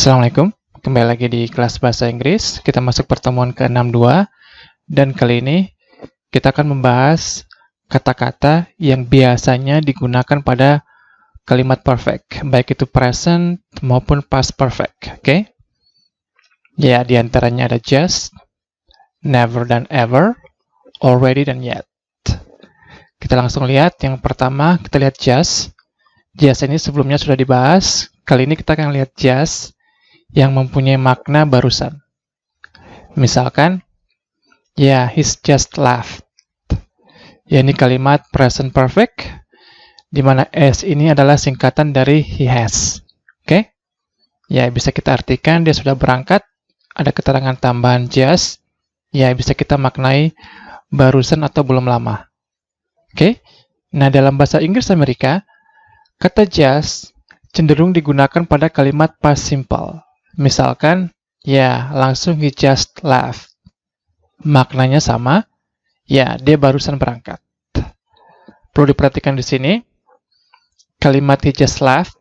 Assalamualaikum, kembali lagi di kelas bahasa Inggris. Kita masuk pertemuan ke-62 dan kali ini kita akan membahas kata-kata yang biasanya digunakan pada kalimat perfect, baik itu present maupun past perfect. Oke? Ya, diantaranya ada just, never dan ever, already dan yet. Kita langsung lihat yang pertama, kita lihat just. Just ini sebelumnya sudah dibahas. Kali ini kita akan lihat just yang mempunyai makna barusan. Misalkan, he's just left. Ya, ini kalimat present perfect, di mana S ini adalah singkatan dari he has. Oke? Ya, bisa kita artikan dia sudah berangkat, ada keterangan tambahan just, ya bisa kita maknai barusan atau belum lama. Oke? Nah, dalam bahasa Inggris Amerika, kata just cenderung digunakan pada kalimat past simple. Misalkan, langsung he just left. Maknanya sama, dia barusan berangkat. Perlu diperhatikan di sini, kalimat he just left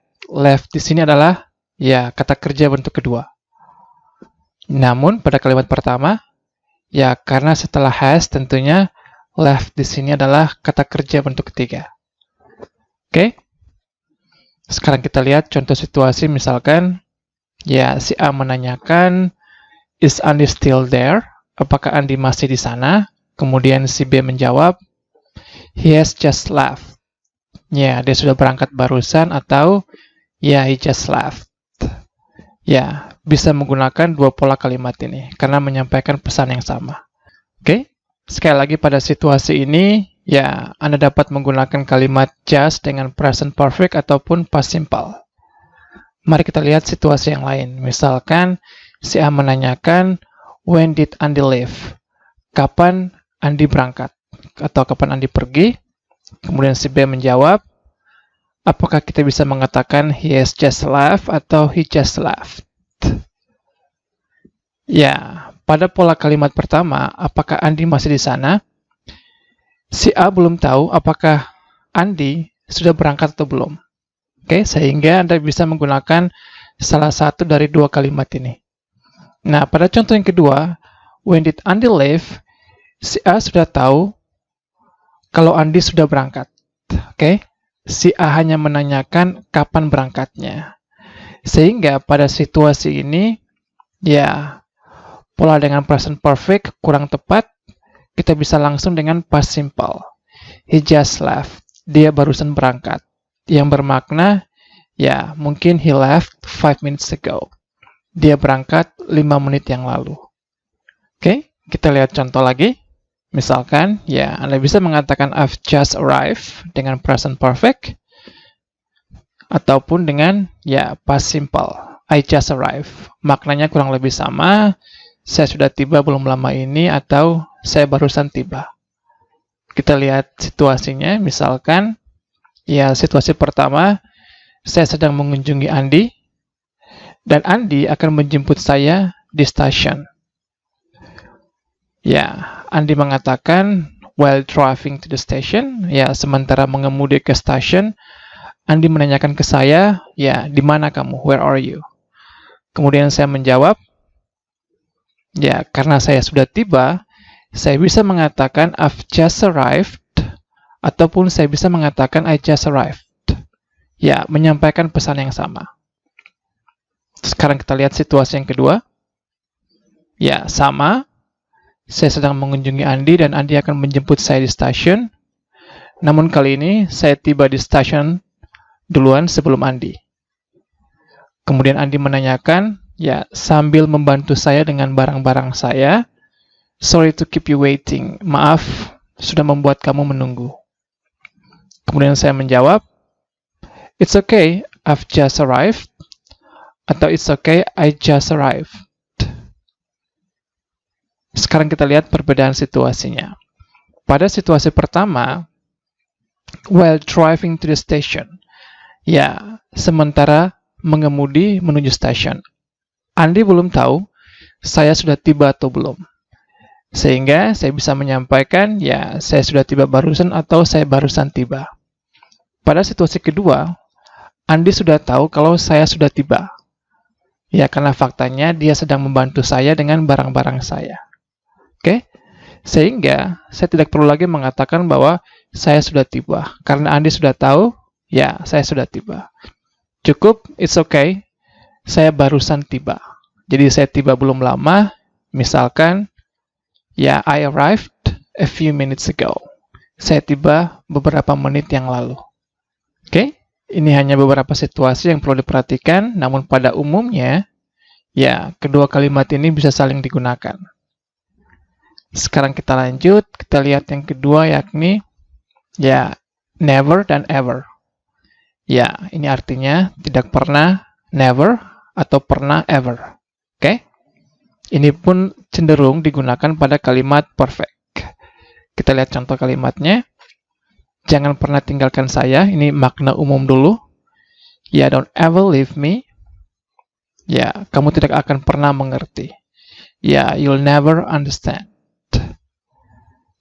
di sini adalah, kata kerja bentuk kedua. Namun, pada kalimat pertama, karena setelah has tentunya, left di sini adalah kata kerja bentuk ketiga. Oke? Sekarang kita lihat contoh situasi, misalkan, si A menanyakan, is Andi still there? Apakah Andi masih di sana? Kemudian si B menjawab, he has just left. Dia sudah berangkat barusan, atau he just left. Bisa menggunakan dua pola kalimat ini, karena menyampaikan pesan yang sama. Oke? Sekali lagi pada situasi ini, Anda dapat menggunakan kalimat just dengan present perfect ataupun past simple. Mari kita lihat situasi yang lain. Misalkan, si A menanyakan, when did Andi leave? Kapan Andi berangkat? Atau kapan Andi pergi? Kemudian si B menjawab, apakah kita bisa mengatakan he has just left atau he just left? Pada pola kalimat pertama, apakah Andi masih di sana? Si A belum tahu apakah Andi sudah berangkat atau belum. Oke, sehingga Anda bisa menggunakan salah satu dari dua kalimat ini. Nah, pada contoh yang kedua, when did Andi leave? Si A sudah tahu kalau Andi sudah berangkat. Oke, si A hanya menanyakan kapan berangkatnya. Sehingga pada situasi ini, pola dengan present perfect kurang tepat, kita bisa langsung dengan past simple. He just left. Dia barusan berangkat. Yang bermakna, mungkin he left 5 minutes ago. Dia berangkat 5 menit yang lalu. Oke, kita lihat contoh lagi. Misalkan, Anda bisa mengatakan I've just arrived dengan present perfect. Ataupun dengan, past simple. I just arrived. Maknanya kurang lebih sama. Saya sudah tiba belum lama ini, atau saya barusan tiba. Kita lihat situasinya, misalkan, situasi pertama, saya sedang mengunjungi Andi, dan Andi akan menjemput saya di stasiun. Andi mengatakan, while driving to the station, sementara mengemudi ke stasiun, Andi menanyakan ke saya, di mana kamu? Where are you? Kemudian saya menjawab, karena saya sudah tiba, saya bisa mengatakan I've just arrived, ataupun saya bisa mengatakan I just arrived. Menyampaikan pesan yang sama. Sekarang kita lihat situasi yang kedua. Sama. Saya sedang mengunjungi Andi dan Andi akan menjemput saya di stasiun. Namun kali ini saya tiba di stasiun duluan sebelum Andi. Kemudian Andi menanyakan, sambil membantu saya dengan barang-barang saya, sorry to keep you waiting. Maaf, sudah membuat kamu menunggu. Kemudian saya menjawab, it's okay, I've just arrived. Atau it's okay, I just arrived. Sekarang kita lihat perbedaan situasinya. Pada situasi pertama, while driving to the station. Sementara mengemudi menuju stasiun. Andi belum tahu, saya sudah tiba atau belum. Sehingga saya bisa menyampaikan, saya sudah tiba barusan atau saya barusan tiba. Pada situasi kedua, Andi sudah tahu kalau saya sudah tiba. Ya, karena faktanya dia sedang membantu saya dengan barang-barang saya. Oke? Sehingga saya tidak perlu lagi mengatakan bahwa saya sudah tiba. Karena Andi sudah tahu, ya, saya sudah tiba. Cukup, it's okay. Saya barusan tiba. Jadi saya tiba belum lama, misalkan, ya, I arrived a few minutes ago. Saya tiba beberapa menit yang lalu. Oke? Ini hanya beberapa situasi yang perlu diperhatikan, namun pada umumnya, ya, kedua kalimat ini bisa saling digunakan. Sekarang kita lanjut, kita lihat yang kedua, yakni, ya, never dan ever. Ya, ini artinya tidak pernah, never, atau pernah, ever. Oke? Ini pun cenderung digunakan pada kalimat perfect. Kita lihat contoh kalimatnya. Jangan pernah tinggalkan saya. Ini makna umum dulu. Ya, don't ever leave me. Ya, kamu tidak akan pernah mengerti. Ya, you'll never understand.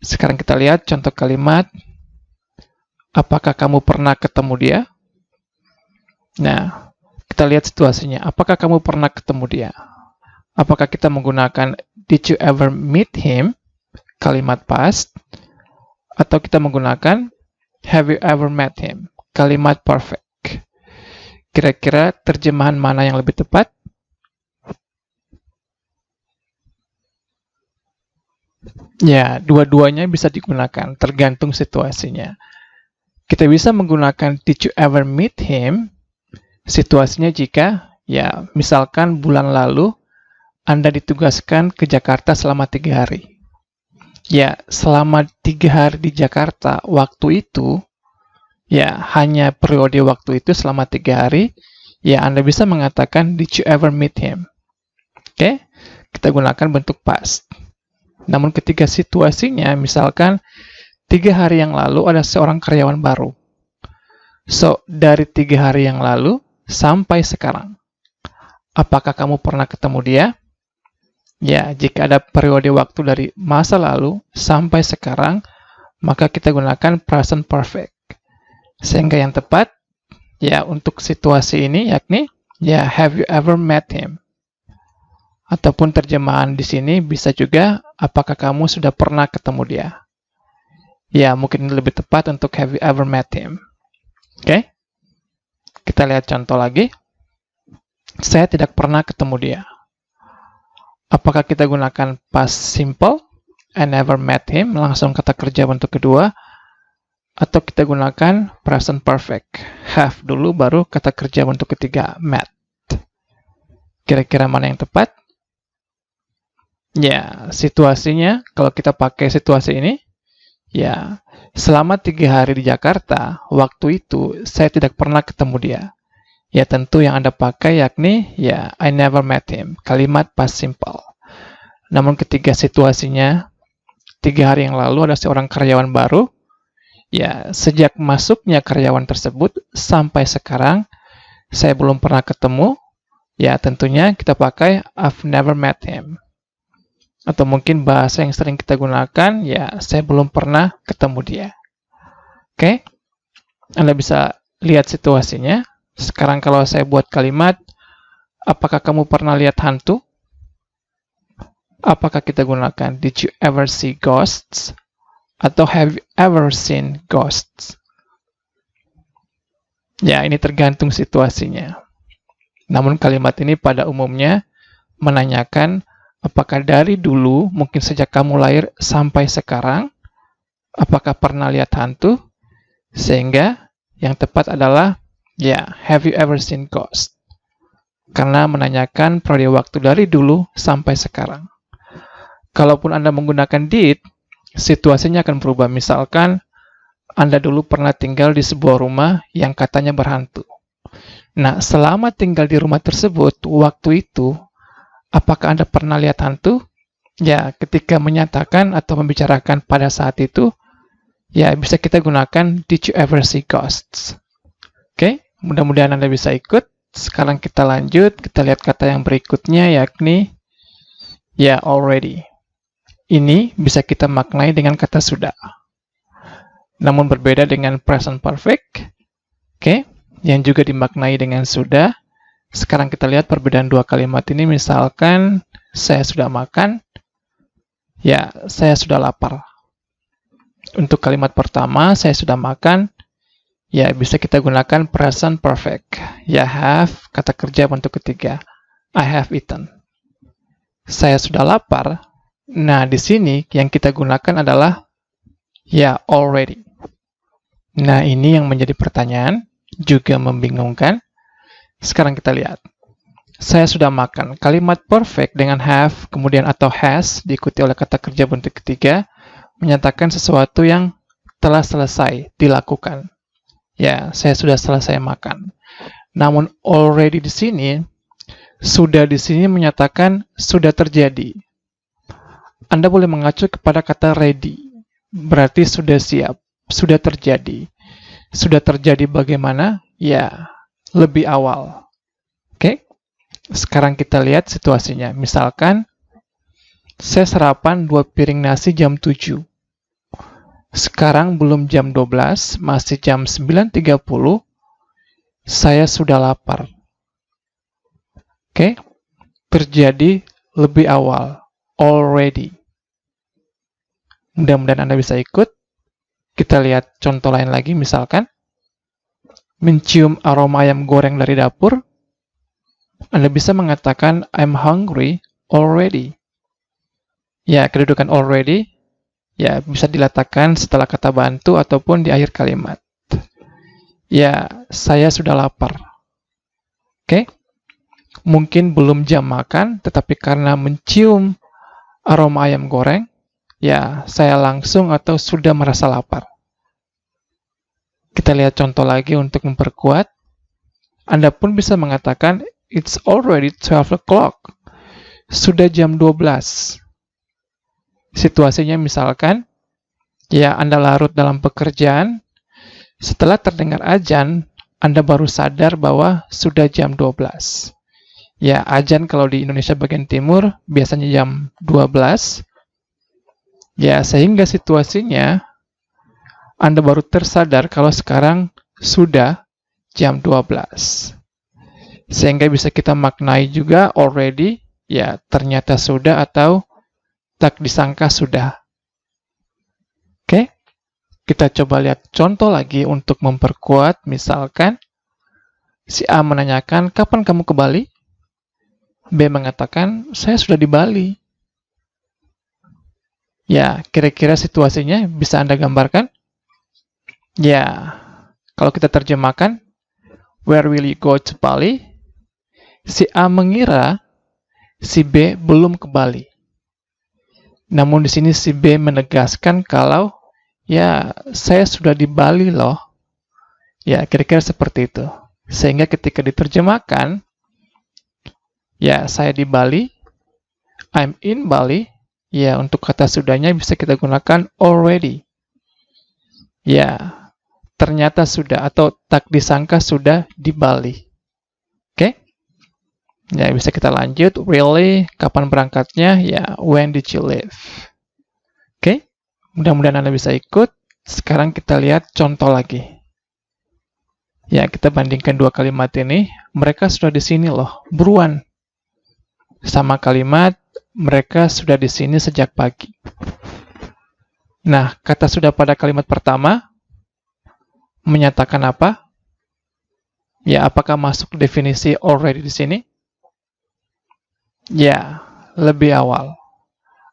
Sekarang kita lihat contoh kalimat. Apakah kamu pernah ketemu dia? Nah, kita lihat situasinya. Apakah kamu pernah ketemu dia? Apakah kita menggunakan did you ever meet him? Kalimat past. Atau kita menggunakan have you ever met him? Kalimat perfect. Kira-kira terjemahan mana yang lebih tepat? Ya, dua-duanya bisa digunakan, tergantung situasinya. Kita bisa menggunakan did you ever meet him? Situasinya jika, ya, misalkan bulan lalu Anda ditugaskan ke Jakarta selama 3 hari. Ya, selama 3 hari di Jakarta, waktu itu, ya, hanya periode waktu itu selama 3 hari, ya, Anda bisa mengatakan, did you ever meet him? Oke, kita gunakan bentuk past. Namun ketika situasinya, misalkan 3 hari yang lalu ada seorang karyawan baru. So, dari 3 hari yang lalu sampai sekarang, apakah kamu pernah ketemu dia? Ya, jika ada periode waktu dari masa lalu sampai sekarang, maka kita gunakan present perfect. Sehingga yang tepat, ya, untuk situasi ini yakni, ya, have you ever met him? Ataupun terjemahan di sini bisa juga, apakah kamu sudah pernah ketemu dia? Ya, mungkin ini lebih tepat untuk have you ever met him? Oke? Kita lihat contoh lagi. Saya tidak pernah ketemu dia. Apakah kita gunakan past simple, I never met him, langsung kata kerja bentuk kedua, atau kita gunakan present perfect, have dulu baru kata kerja bentuk ketiga, met. Kira-kira mana yang tepat? Ya, situasinya, kalau kita pakai situasi ini, ya, selama 3 hari di Jakarta, waktu itu saya tidak pernah ketemu dia. Ya, tentu yang Anda pakai yakni, ya, I never met him, kalimat past simple. Namun ketika situasinya, 3 hari yang lalu ada seorang karyawan baru, ya, sejak masuknya karyawan tersebut sampai sekarang, saya belum pernah ketemu, ya, tentunya kita pakai I've never met him. Atau mungkin bahasa yang sering kita gunakan, ya, saya belum pernah ketemu dia. Oke? Anda bisa lihat situasinya. Sekarang kalau saya buat kalimat, apakah kamu pernah lihat hantu? Apakah kita gunakan did you ever see ghosts? Atau have you ever seen ghosts? Ya, ini tergantung situasinya. Namun kalimat ini pada umumnya menanyakan apakah dari dulu, mungkin sejak kamu lahir sampai sekarang, apakah pernah lihat hantu? Sehingga yang tepat adalah, ya, have you ever seen ghosts? Karena menanyakan periode waktu dari dulu sampai sekarang. Kalaupun Anda menggunakan did, situasinya akan berubah. Misalkan, Anda dulu pernah tinggal di sebuah rumah yang katanya berhantu. Nah, selama tinggal di rumah tersebut, waktu itu, apakah Anda pernah lihat hantu? Ya, ketika menyatakan atau membicarakan pada saat itu, ya, bisa kita gunakan did you ever see ghosts? Oke, mudah-mudahan Anda bisa ikut. Sekarang kita lanjut, kita lihat kata yang berikutnya, yakni, ya, already. Ini bisa kita maknai dengan kata sudah. Namun berbeda dengan present perfect, oke, yang juga dimaknai dengan sudah. Sekarang kita lihat perbedaan dua kalimat ini. Misalkan, saya sudah makan, ya, saya sudah lapar. Untuk kalimat pertama, saya sudah makan, ya, bisa kita gunakan present perfect. Ya, have, kata kerja bentuk ketiga. I have eaten. Saya sudah lapar. Nah, di sini yang kita gunakan adalah ya, already. Nah, ini yang menjadi pertanyaan, juga membingungkan. Sekarang kita lihat. Saya sudah makan. Kalimat perfect dengan have, kemudian atau has, diikuti oleh kata kerja bentuk ketiga, menyatakan sesuatu yang telah selesai dilakukan. Ya, saya sudah selesai makan. Namun already di sini, sudah di sini menyatakan sudah terjadi. Anda boleh mengacu kepada kata ready. Berarti sudah siap, sudah terjadi. Sudah terjadi bagaimana? Ya, lebih awal. Oke? Sekarang kita lihat situasinya. Misalkan, saya sarapan 2 piring nasi jam 7. Sekarang belum jam 12, masih jam 9.30. Saya sudah lapar. Oke? Terjadi lebih awal. Already. Mudah-mudahan Anda bisa ikut. Kita lihat contoh lain lagi, misalkan mencium aroma ayam goreng dari dapur. Anda bisa mengatakan I'm hungry already. Ya, kedudukan already ya bisa diletakkan setelah kata bantu ataupun di akhir kalimat. Ya, saya sudah lapar. Oke? Mungkin belum jam makan, tetapi karena mencium aroma ayam goreng, ya, saya langsung atau sudah merasa lapar. Kita lihat contoh lagi untuk memperkuat. Anda pun bisa mengatakan, it's already 12 o'clock. Sudah jam 12. Situasinya misalkan, ya, Anda larut dalam pekerjaan. Setelah terdengar azan, Anda baru sadar bahwa sudah jam 12. Ya, azan kalau di Indonesia bagian timur, biasanya jam 12. Ya, sehingga situasinya Anda baru tersadar kalau sekarang sudah jam 12. Sehingga bisa kita maknai juga already, ya ternyata sudah atau tak disangka sudah. Oke, kita coba lihat contoh lagi untuk memperkuat. Misalkan, si A menanyakan, kapan kamu ke Bali? B mengatakan, saya sudah di Bali. Ya, kira-kira situasinya bisa Anda gambarkan? Ya, kalau kita terjemahkan, where will you go to Bali? Si A mengira si B belum ke Bali. Namun di sini si B menegaskan kalau, ya, saya sudah di Bali loh. Ya, kira-kira seperti itu. Sehingga ketika diterjemahkan, ya, saya di Bali, I'm in Bali. Ya, untuk kata sudahnya bisa kita gunakan already. Ya, ternyata sudah atau tak disangka sudah di Bali. Oke? Ya, bisa kita lanjut. Really, kapan berangkatnya? Ya, when did you leave? Oke? Mudah-mudahan Anda bisa ikut. Sekarang kita lihat contoh lagi. Ya, kita bandingkan dua kalimat ini. Mereka sudah di sini loh, buruan. Sama kalimat, mereka sudah di sini sejak pagi. Nah, kata sudah pada kalimat pertama menyatakan apa? Ya, apakah masuk definisi already di sini? Ya, lebih awal.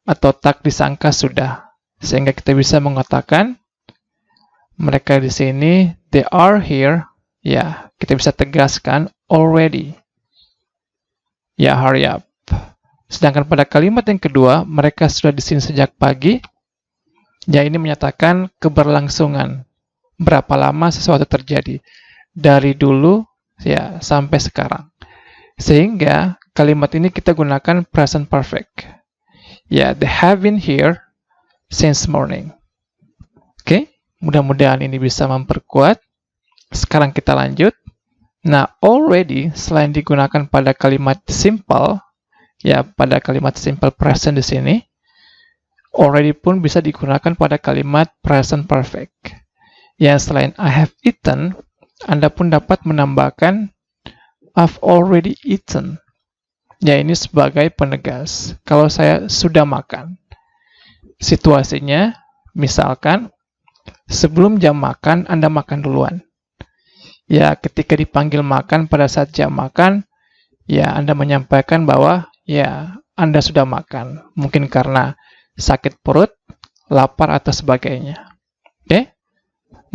Atau tak disangka sudah. Sehingga kita bisa mengatakan mereka di sini, they are here. Ya, kita bisa tegaskan already. Ya, hurry up. Sedangkan pada kalimat yang kedua, mereka sudah di sini sejak pagi. Ya, ini menyatakan keberlangsungan. Berapa lama sesuatu terjadi. Dari dulu, ya, sampai sekarang. Sehingga, kalimat ini kita gunakan present perfect. Ya, they have been here since morning. Oke, mudah-mudahan ini bisa memperkuat. Sekarang kita lanjut. Nah, already, selain digunakan pada kalimat simple, ya, pada kalimat simple present di sini, already pun bisa digunakan pada kalimat present perfect. Ya, selain I have eaten, Anda pun dapat menambahkan I've already eaten. Ya, ini sebagai penegas. Kalau saya sudah makan. Situasinya, misalkan, sebelum jam makan, Anda makan duluan. Ya, ketika dipanggil makan pada saat jam makan, ya, Anda menyampaikan bahwa, ya, Anda sudah makan. Mungkin karena sakit perut, lapar, atau sebagainya. Oke?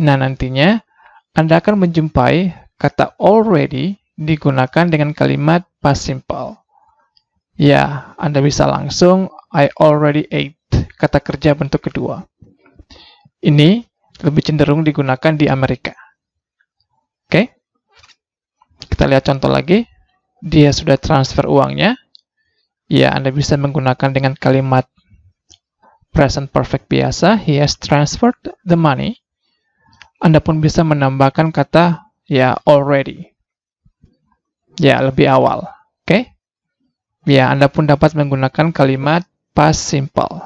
Nah, nantinya, Anda akan menjumpai kata already digunakan dengan kalimat past simple. Ya, Anda bisa langsung I already ate, kata kerja bentuk kedua. Ini lebih cenderung digunakan di Amerika. Oke? Kita lihat contoh lagi. Dia sudah transfer uangnya. Ya, Anda bisa menggunakan dengan kalimat present perfect biasa. He has transferred the money. Anda pun bisa menambahkan kata ya already. Ya, lebih awal. Oke? Ya, Anda pun dapat menggunakan kalimat past simple.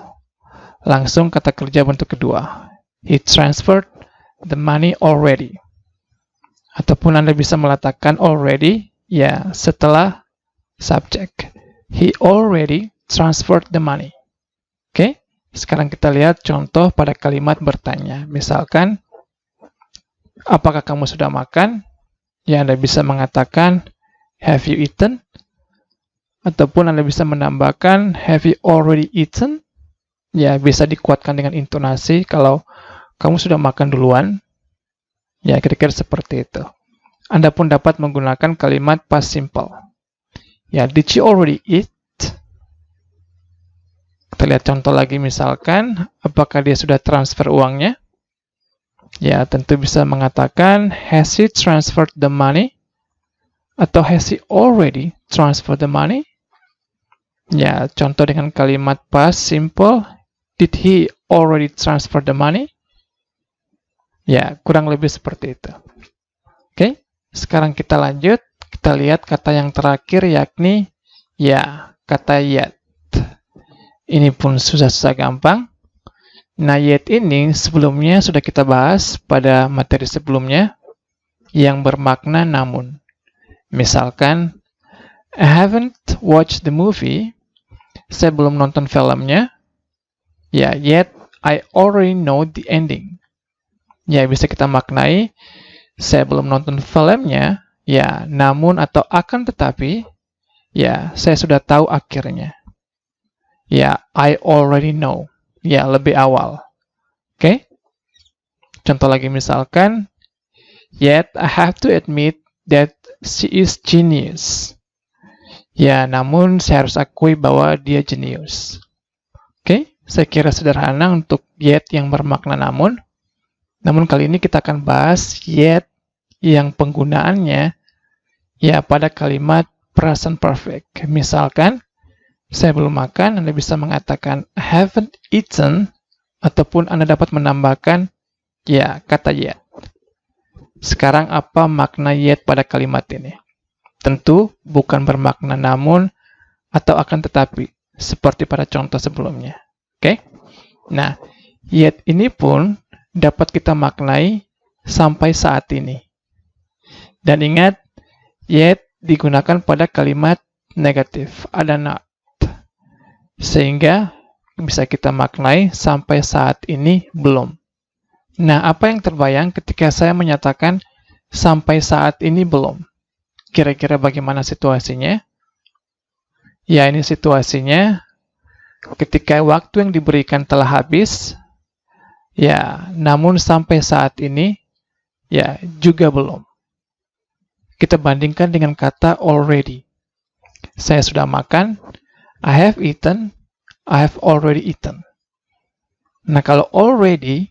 Langsung kata kerja bentuk kedua. He transferred the money already. Ataupun Anda bisa meletakkan already, ya, setelah subject. He already transferred the money. Oke? Sekarang kita lihat contoh pada kalimat bertanya. Misalkan, apakah kamu sudah makan? Ya, Anda bisa mengatakan, have you eaten? Ataupun Anda bisa menambahkan, have you already eaten? Ya, bisa dikuatkan dengan intonasi kalau kamu sudah makan duluan. Ya, kira-kira seperti itu. Anda pun dapat menggunakan kalimat past simple. Ya, did you already eat? Kita lihat contoh lagi misalkan, apakah dia sudah transfer uangnya? Ya, tentu bisa mengatakan, has he transferred the money? Atau has he already transferred the money? Ya, contoh dengan kalimat past simple, did he already transfer the money? Ya, kurang lebih seperti itu. Oke, sekarang kita lanjut. Kita lihat kata yang terakhir yakni ya, kata yet. Ini pun susah-susah gampang. Nah, yet ini sebelumnya sudah kita bahas pada materi sebelumnya yang bermakna namun. Misalkan, I haven't watched the movie. Saya belum nonton filmnya. Ya, yet I already know the ending. Ya, bisa kita maknai, saya belum nonton filmnya, ya, namun atau akan tetapi, ya, saya sudah tahu akhirnya. Ya, I already know. Ya, lebih awal. Oke? Contoh lagi misalkan, yet I have to admit that she is genius. Ya, namun saya harus akui bahwa dia jenius. Oke? Saya kira sederhana untuk yet yang bermakna namun. Namun kali ini kita akan bahas yet yang penggunaannya ya pada kalimat present perfect. Misalkan, saya belum makan, Anda bisa mengatakan I haven't eaten, ataupun Anda dapat menambahkan ya kata yet. Sekarang apa makna yet pada kalimat ini? Tentu bukan bermakna namun atau akan tetapi, seperti pada contoh sebelumnya. Oke? Nah, yet ini pun dapat kita maknai sampai saat ini. Dan ingat, yet digunakan pada kalimat negatif, ada not. Sehingga bisa kita maknai sampai saat ini belum. Nah, apa yang terbayang ketika saya menyatakan sampai saat ini belum? Kira-kira bagaimana situasinya? Ya, ini situasinya ketika waktu yang diberikan telah habis, ya, namun sampai saat ini, ya, juga belum. Kita bandingkan dengan kata already. Saya sudah makan, I have eaten, I have already eaten. Nah, kalau already,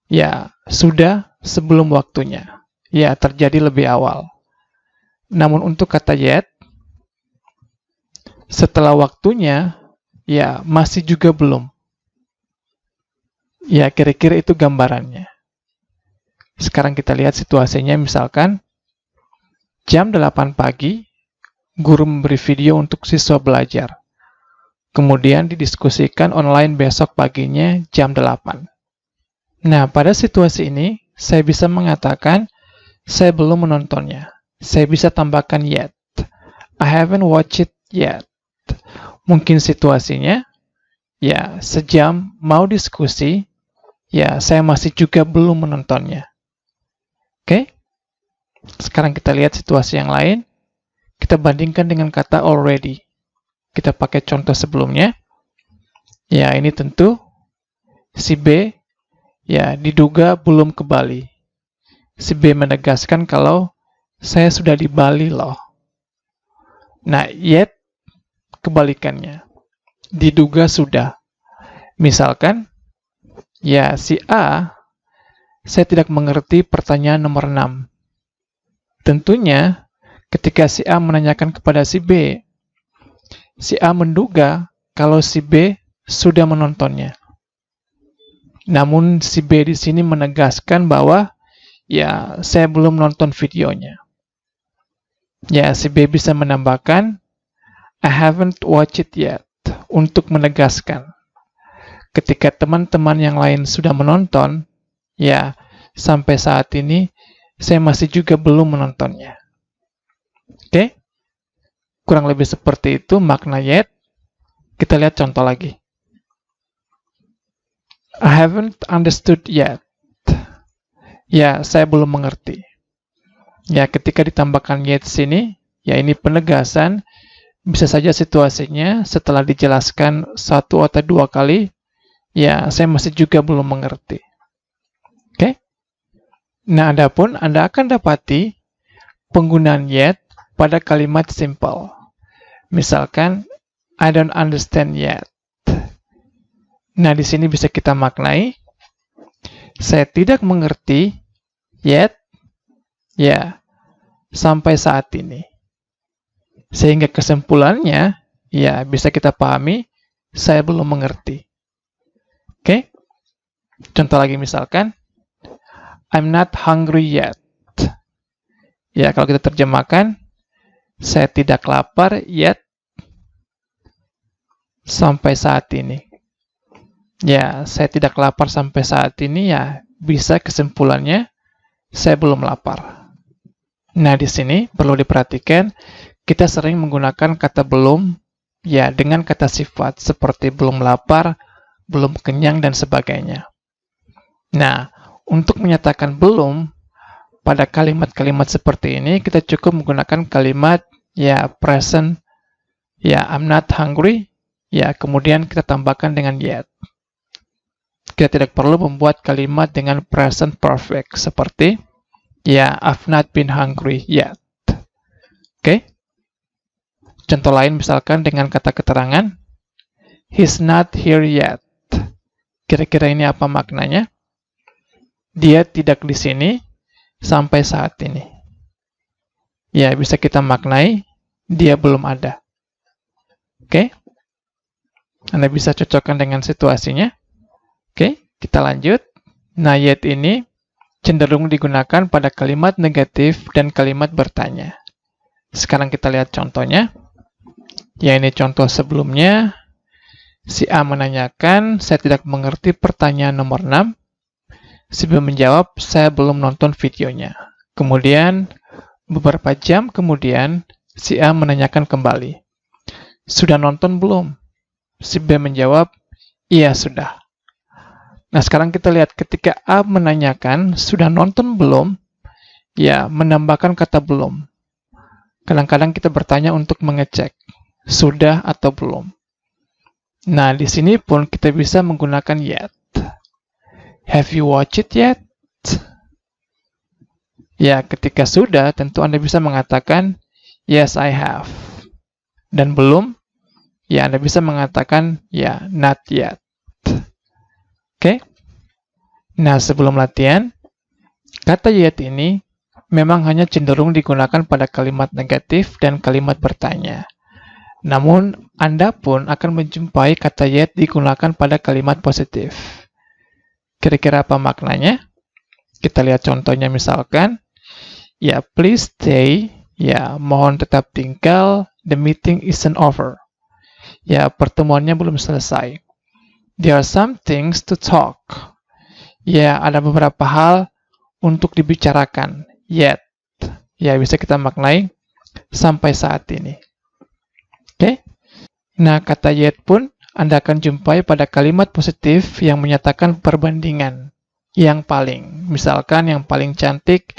ya, sudah sebelum waktunya. Ya, terjadi lebih awal. Namun untuk kata yet, setelah waktunya, ya, masih juga belum. Ya, kira-kira itu gambarannya. Sekarang kita lihat situasinya, misalkan, jam 8 pagi, guru memberi video untuk siswa belajar. Kemudian didiskusikan online besok paginya jam 8. Nah, pada situasi ini, saya bisa mengatakan, saya belum menontonnya. saya bisa tambahkan yet. I haven't watched it yet. Mungkin situasinya, ya sejam mau diskusi, ya saya masih juga belum menontonnya. Oke? Sekarang kita lihat situasi yang lain. Kita bandingkan dengan kata already. Kita pakai contoh sebelumnya. Ya, ini tentu si B ya diduga belum ke Bali. Si B menegaskan kalau saya sudah di Bali loh. Nah, yet kebalikannya. Diduga sudah. Misalkan, ya si A, saya tidak mengerti pertanyaan nomor 6. Tentunya, ketika si A menanyakan kepada si B, si A menduga kalau si B sudah menontonnya. Namun si B di sini menegaskan bahwa ya saya belum nonton videonya. Ya, si B bisa menambahkan I haven't watched it yet untuk menegaskan. Ketika teman-teman yang lain sudah menonton, ya sampai saat ini saya masih juga belum menontonnya. Oke? Kurang lebih seperti itu makna yet. Kita lihat contoh lagi. I haven't understood yet. Ya, saya belum mengerti. Ya, ketika ditambahkan yet sini, ya ini penegasan. Bisa saja situasinya setelah dijelaskan 1 atau 2 kali, ya saya masih juga belum mengerti. Oke? Nah, adapun Anda akan dapati penggunaan yet pada kalimat simple. Misalkan, I don't understand yet. Nah, di sini bisa kita maknai, saya tidak mengerti yet, ya, sampai saat ini. Sehingga kesimpulannya, ya, bisa kita pahami, saya belum mengerti. Oke? Contoh lagi misalkan, I'm not hungry yet. Ya, kalau kita terjemahkan, saya tidak lapar yet, sampai saat ini. Ya, saya tidak lapar sampai saat ini, ya, bisa kesimpulannya, saya belum lapar. Nah, di sini perlu diperhatikan, kita sering menggunakan kata belum, ya, dengan kata sifat, seperti belum lapar, belum kenyang, dan sebagainya. Nah, untuk menyatakan belum, pada kalimat-kalimat seperti ini, kita cukup menggunakan kalimat, ya, present, ya, I'm not hungry, ya, kemudian kita tambahkan dengan yet. Kita tidak perlu membuat kalimat dengan present perfect, seperti, ya, I've not been hungry yet. Oke? Contoh lain misalkan dengan kata keterangan, he's not here yet. Kira-kira ini apa maknanya? Dia tidak di sini sampai saat ini. Ya, bisa kita maknai, dia belum ada. Oke? Anda bisa cocokkan dengan situasinya. Oke, kita lanjut. Nah, yet ini cenderung digunakan pada kalimat negatif dan kalimat bertanya. Sekarang kita lihat contohnya. Ya, ini contoh sebelumnya. Si A menanyakan, saya tidak mengerti pertanyaan nomor 6. Si B menjawab, saya belum nonton videonya. Kemudian, beberapa jam kemudian, si A menanyakan kembali, sudah nonton belum? Si B menjawab, iya sudah. Nah, sekarang kita lihat ketika A menanyakan, sudah nonton belum? Ya, menambahkan kata belum. Kadang-kadang kita bertanya untuk mengecek, sudah atau belum. Nah, di sini pun kita bisa menggunakan yet. Have you watched it yet? Ya, ketika sudah, tentu Anda bisa mengatakan, yes, I have. Dan belum, ya Anda bisa mengatakan, ya, not yet. Oke? Nah, sebelum latihan, kata yet ini memang hanya cenderung digunakan pada kalimat negatif dan kalimat bertanya. Namun, Anda pun akan menjumpai kata yet digunakan pada kalimat positif. Kira-kira apa maknanya? Kita lihat contohnya misalkan, ya, please stay, ya, mohon tetap tinggal, the meeting isn't over. Ya, pertemuannya belum selesai. There are some things to talk. Ya, ada beberapa hal untuk dibicarakan. Yet. ya bisa kita maknai sampai saat ini. Oke? Nah, kata yet pun Anda akan jumpai pada kalimat positif yang menyatakan perbandingan yang paling. Misalkan yang paling cantik,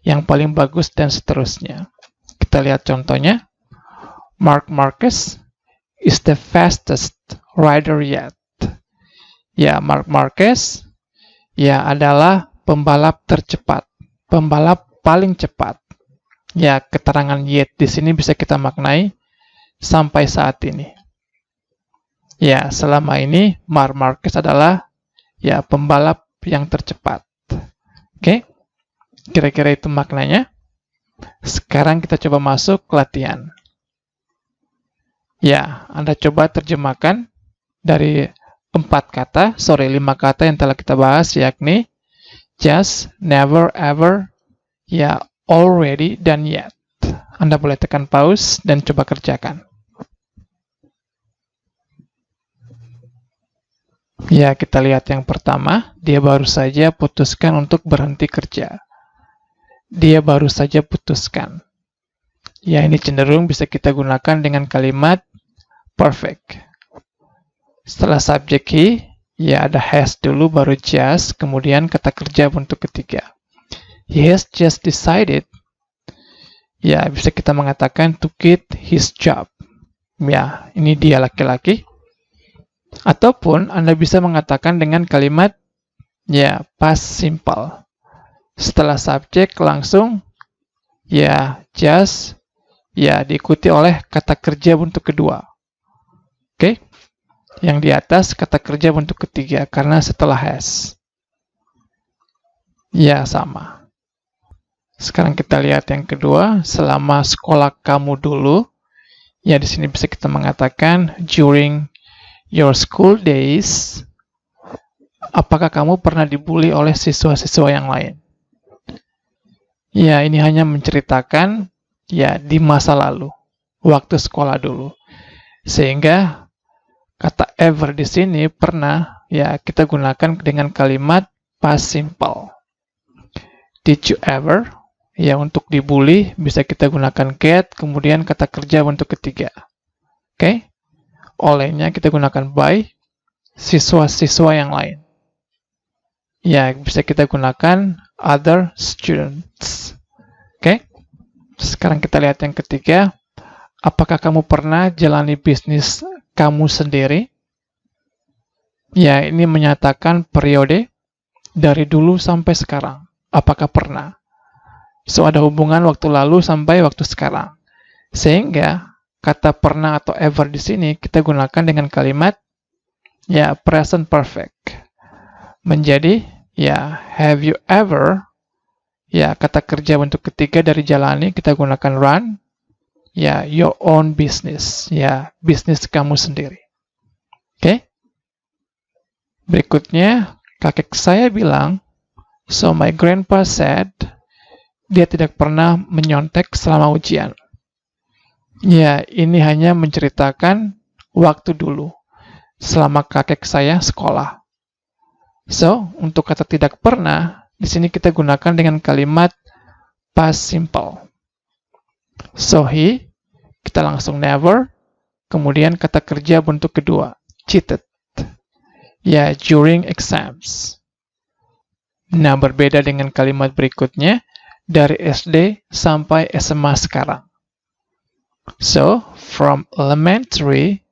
yang paling bagus, dan seterusnya. Kita lihat contohnya. Marc Marquez is the fastest rider yet. Ya, Marc Marquez ya adalah pembalap tercepat, pembalap paling cepat. Ya, keterangan yet di sini bisa kita maknai sampai saat ini. Ya, selama ini Marc Marquez adalah ya pembalap yang tercepat. Oke? Kira-kira itu maknanya. Sekarang kita coba masuk ke latihan. Ya, Anda coba terjemahkan dari 5 kata yang telah kita bahas, yakni just, never, ever, ya, already, dan yet. Anda boleh tekan pause dan coba kerjakan. Ya, kita lihat yang pertama, dia baru saja putuskan untuk berhenti kerja. Dia baru saja putuskan. Ya, ini cenderung bisa kita gunakan dengan kalimat perfect. Setelah subjek he, ya ada has dulu, baru just, kemudian kata kerja bentuk ketiga. He has just decided, ya bisa kita mengatakan to quit his job. Ya, ini dia laki-laki. Ataupun Anda bisa mengatakan dengan kalimat ya past simple. Setelah subjek langsung ya just, ya diikuti oleh kata kerja bentuk kedua. Oke? Yang di atas kata kerja bentuk ketiga karena setelah has. Ya, sama. Sekarang kita lihat yang kedua, selama sekolah kamu dulu. Ya, di sini bisa kita mengatakan during your school days. Apakah kamu pernah dibully oleh siswa-siswa yang lain? Ya, ini hanya menceritakan ya di masa lalu, waktu sekolah dulu. Sehingga kata ever di sini pernah ya kita gunakan dengan kalimat past simple. Did you ever? Ya, untuk dibully bisa kita gunakan get, kemudian kata kerja bentuk ketiga. Oke? Olehnya kita gunakan by siswa-siswa yang lain. Ya, bisa kita gunakan other students. Oke? Sekarang kita lihat yang ketiga. Apakah kamu pernah jalani bisnis kamu sendiri? Ya, ini menyatakan periode dari dulu sampai sekarang. Apakah pernah? So, ada hubungan waktu lalu sampai waktu sekarang. Sehingga kata pernah atau ever di sini kita gunakan dengan kalimat ya present perfect. Menjadi ya have you ever, ya kata kerja bentuk ketiga dari jalani kita gunakan run, ya your own business, ya bisnis kamu sendiri. Oke? Berikutnya kakek saya bilang, so my grandpa said, dia tidak pernah menyontek selama ujian. Ya, ini hanya menceritakan waktu dulu, selama kakek saya sekolah. So, untuk kata tidak pernah, di sini kita gunakan dengan kalimat past simple. So, he, kita langsung never, kemudian kata kerja bentuk kedua, cheated. Ya, during exams. Nah, berbeda dengan kalimat berikutnya, dari SD sampai SMA sekarang. So, from elementary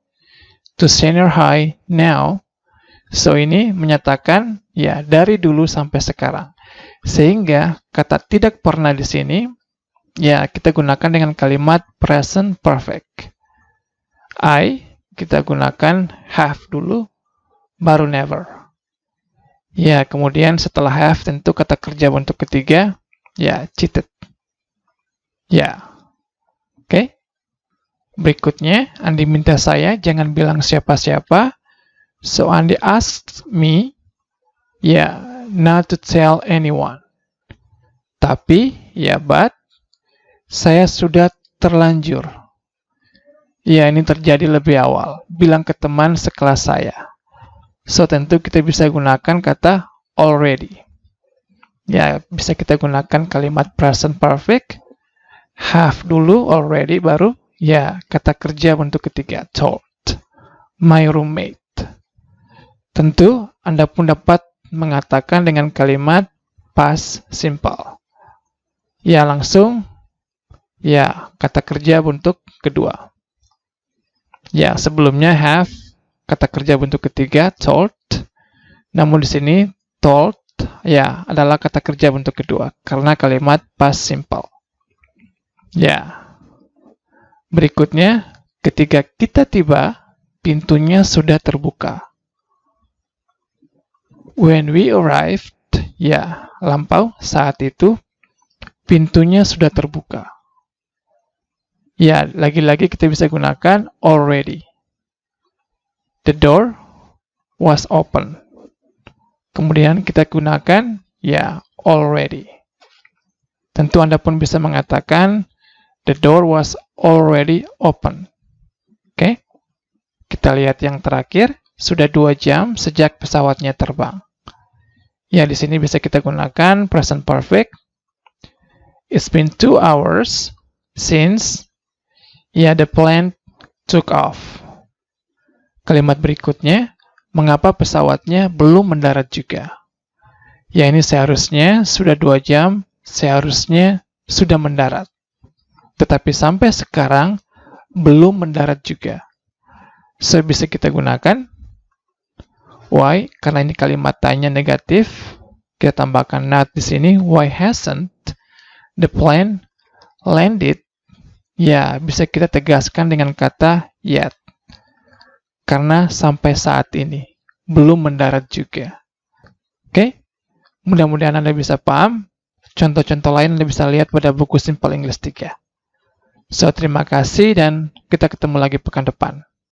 to senior high now. So, ini menyatakan ya dari dulu sampai sekarang. Sehingga kata tidak pernah di sini ya kita gunakan dengan kalimat present perfect. I kita gunakan have dulu baru never. Ya, kemudian setelah have tentu kata kerja bentuk ketiga ya cheated. Ya. Oke? Berikutnya, Andi minta saya jangan bilang siapa-siapa. So, Andi asked me, ya, not to tell anyone. Tapi, ya, but, saya sudah terlanjur. Ya, ini terjadi lebih awal. Bilang ke teman sekelas saya. So, tentu kita bisa gunakan kata already. Ya, bisa kita gunakan kalimat present perfect have dulu, already, baru ya kata kerja bentuk ketiga, told. My roommate. Tentu Anda pun dapat mengatakan dengan kalimat past simple. Ya langsung, ya kata kerja bentuk kedua. Ya sebelumnya have, kata kerja bentuk ketiga, told. Namun di sini told ya adalah kata kerja bentuk kedua karena kalimat past simple. Ya. Berikutnya, ketika kita tiba, pintunya sudah terbuka. When we arrived, ya lampau saat itu pintunya sudah terbuka. Ya, lagi-lagi kita bisa gunakan already. The door was open. Kemudian kita gunakan ya already. Tentu Anda pun bisa mengatakan the door was already open. Oke. Kita lihat yang terakhir, sudah 2 jam sejak pesawatnya terbang. Ya, di sini bisa kita gunakan present perfect. It's been 2 hours since the plane took off. Kalimat berikutnya, mengapa pesawatnya belum mendarat juga? Ya, ini seharusnya sudah 2 jam, seharusnya sudah mendarat. Tetapi sampai sekarang belum mendarat juga. So, bisa kita gunakan why, karena ini kalimat tanya negatif. Kita tambahkan not di sini. Why hasn't the plane landed? Ya, bisa kita tegaskan dengan kata yet. Karena sampai saat ini belum mendarat juga. Oke? Mudah-mudahan Anda bisa paham. Contoh-contoh lain Anda bisa lihat pada buku Simple English 3. So, terima kasih dan kita ketemu lagi pekan depan.